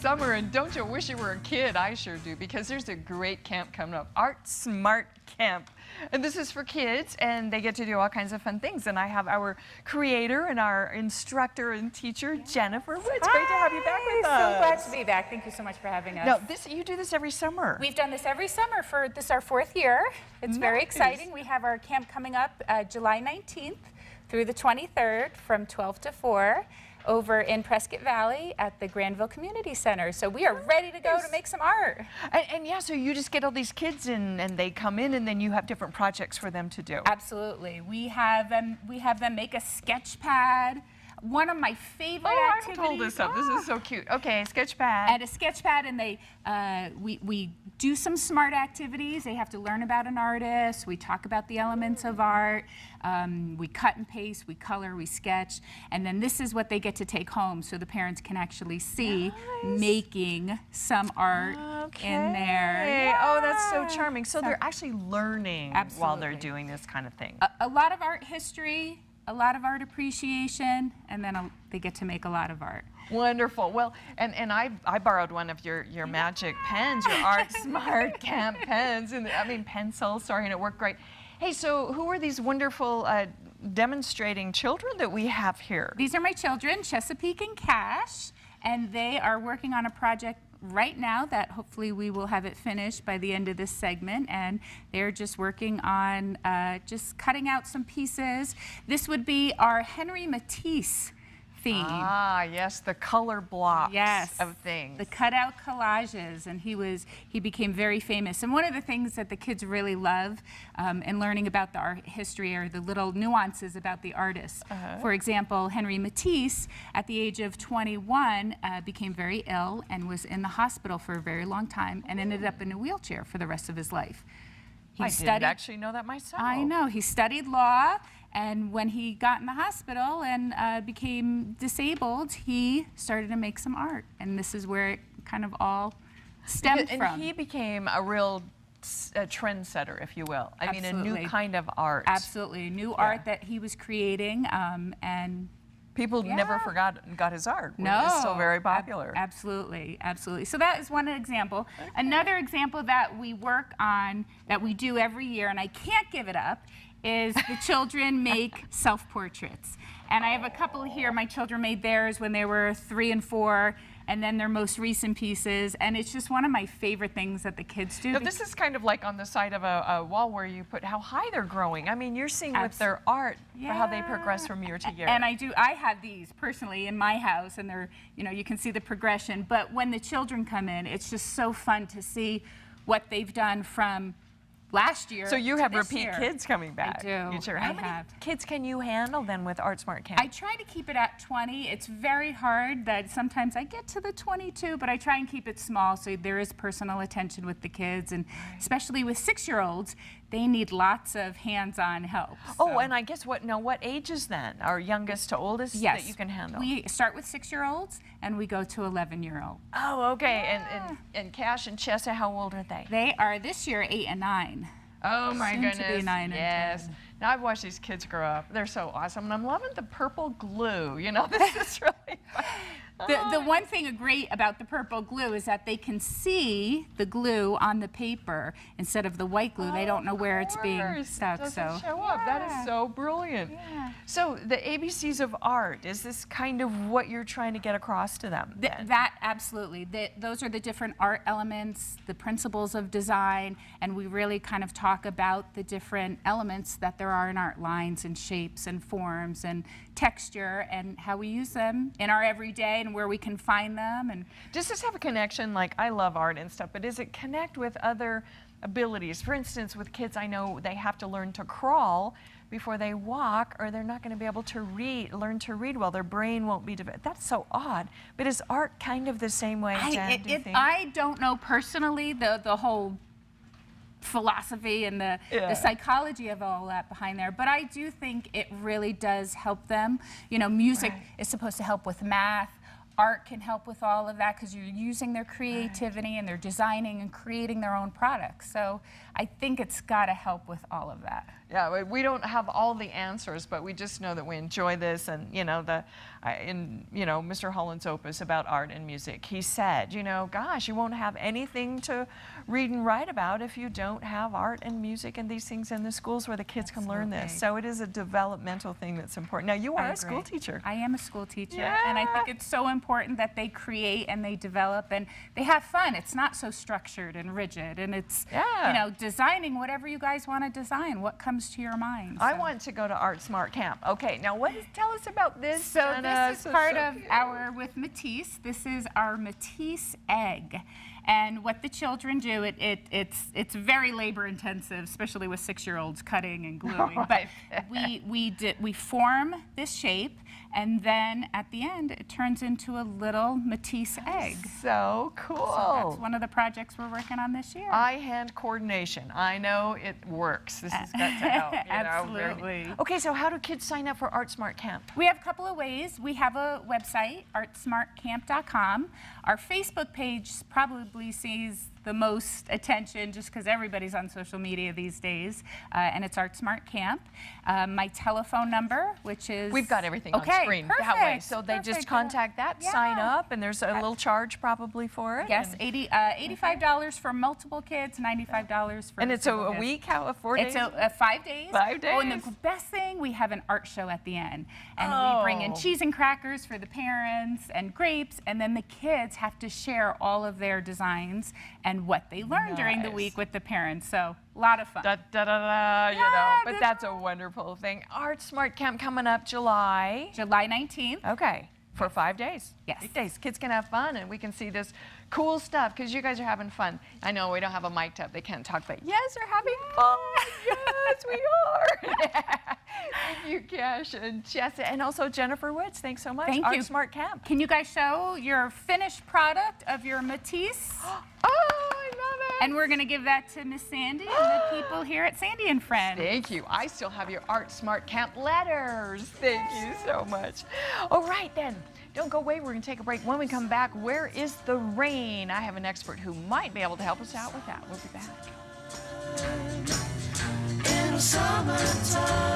summer, and don't you wish you were a kid? I sure do, because there's a great camp coming up, Art Smart Camp. And this is for kids, and they get to do all kinds of fun things. And I have our creator and our instructor and teacher, Jennifer Woods. Hi. Great to have you back with us. So glad to be back. Thank you so much for having us. Now, you do this every summer. We've done this every summer for this our 4th year. It's very exciting. We have our camp coming up July 19th through the 23rd from 12 to 4 over in Prescott Valley at the Granville Community Center. So we are ready to go to make some art. And yeah, so you just get all these kids in, and they come in, and then you have different projects for them to do. Absolutely. We have them make a sketch pad. One of my favorite activities. I hold this up. This is so cute. Okay, sketch pad. And a sketch pad, and we do some smart activities. They have to learn about an artist. We talk about the elements of art. We cut and paste, we color, we sketch, and then this is what they get to take home, so the parents can actually see making some art in there. Yeah. Oh, that's so charming. So they're actually learning while they're doing this kind of thing. A lot of art history, a lot of art appreciation, and then they get to make a lot of art. Wonderful. Well, and I borrowed one of your magic pens, your Art Smart Camp pens, and I mean pencils, sorry, and it worked great. Hey, so who are these wonderful demonstrating children that we have here? These are my children, Chesapeake and Cash, and they are working on a project right now that hopefully we will have it finished by the end of this segment, and they're just working on just cutting out some pieces. This would be our Henry Matisse theme. Ah, yes, the color blocks of things. The cutout collages, and he became very famous. And one of the things that the kids really love in learning about the art history are the little nuances about the artists. For example, Henry Matisse, at the age of 21, became very ill and was in the hospital for a very long time and ended up in a wheelchair for the rest of his life. I didn't actually know that myself. I know. He studied law, and when he got in the hospital and became disabled, he started to make some art. And this is where it kind of all stemmed from. And he became a real trendsetter, if you will. I mean, a new kind of art. Absolutely. New art that he was creating, and people never got his art. No. It's still very popular. Absolutely, absolutely. So that is one example. Another example that we work on, that we do every year, and I can't give it up, is the children make self-portraits. And I have a couple here. My children made theirs when they were 3 and 4, and then their most recent pieces. And it's just one of my favorite things that the kids do. Now, this is kind of like on the side of a wall where you put how high they're growing. I mean, you're seeing with their art how they progress from year to year. And I have these personally in my house, and they're, you can see the progression. But when the children come in, it's just so fun to see what they've done from last year. So you have repeat kids coming back. I do. How many kids can you handle then with Art Smart Camp? I try to keep it at 20. It's very hard that sometimes I get to the 22, but I try and keep it small so there is personal attention with the kids, and especially with 6-year-olds, they need lots of hands-on help. So. Oh, and I guess what ages then? Our youngest to oldest that you can handle? We start with 6-year-olds and we go to 11-year-old. Oh, okay. And Cash and Chessa, how old are they? They are this year 8 and 9. Oh my goodness. To be 9 and 10. Now I've watched these kids grow up. They're so awesome, and I'm loving the purple glue. This is really fun. The one thing great about the purple glue is that they can see the glue on the paper instead of the white glue. They don't know where it's being stuck. Doesn't show up. That is so brilliant. So the ABCs of art, is this kind of what you're trying to get across to them? That absolutely. Those are the different art elements, the principles of design, and we really kind of talk about the different elements that there are in art, lines and shapes and forms and texture, and how we use them in our everyday and where we can find them. And does this have a connection? Like, I love art and stuff, but does it connect with other abilities? For instance, with kids, I know they have to learn to crawl before they walk, or they're not going to be able to learn to read well. Their brain won't be developed. That's so odd. But is art kind of the same way, Jen, do you think? I don't know personally the whole philosophy and the psychology of all that behind there, but I do think it really does help them. Music is supposed to help with math. Art can help with all of that because you're using their creativity and they're designing and creating their own products. So I think it's got to help with all of that. Yeah, we don't have all the answers, but we just know that we enjoy this, and in Mr. Holland's opus about art and music, he said, gosh, you won't have anything to read and write about if you don't have art and music and these things in the schools where the kids can learn this. So it is a developmental thing that's important. Now, you are a school teacher. I am a school teacher, Yeah. and I think it's so important that they create and they develop and they have fun. It's not so structured and rigid, and it's designing whatever you guys want to design, what comes to your mind. I want to go to Art Smart Camp. Okay, now tell us about this. So this is part of our, with Matisse, this is our Matisse egg. And what the children do, it's very labor intensive, especially with 6-year-olds cutting and gluing. But we form this shape, and then at the end, it turns into a little Matisse egg. So cool. So that's one of the projects we're working on this year. Eye-hand coordination. I know it works. This has got to help. Absolutely. Okay, so how do kids sign up for Art Smart Camp? We have a couple of ways. We have a website, artsmartcamp.com. Our Facebook page probably sees the most attention just because everybody's on social media these days, and it's Art Smart Camp. My telephone number, which is... We've got everything on screen that way, so they just contact that, sign up, and there's a little charge probably for it. Yes, $85 for multiple kids, $95 for And it's a week, 4 days? It's 5 days. 5 days. Oh, and the best thing, we have an art show at the end. And we bring in cheese and crackers for the parents and grapes, and then the kids have to share all of their designs and what they learned during the week with the parents. So a lot of fun. But that's a wonderful thing. Art Smart Camp coming up July 19th. Okay, for 5 days. Yes. 8 days. Kids can have fun, and we can see this cool stuff because you guys are having fun. I know we don't have a mic up; they can't talk, but yes, they're having fun. Yes, we are. Thank you, Cash and Jessica, and also Jennifer Woods. Thanks so much. Thank you. Art Smart Camp. Can you guys show your finished product of your Matisse? Oh, I love it. And we're going to give that to Miss Sandy and the people here at Sandy and Friends. Thank you. I still have your Art Smart Camp letters. Thank you so much. All right, then. Don't go away. We're going to take a break. When we come back, where is the rain? I have an expert who might be able to help us out with that. We'll be back. In summertime.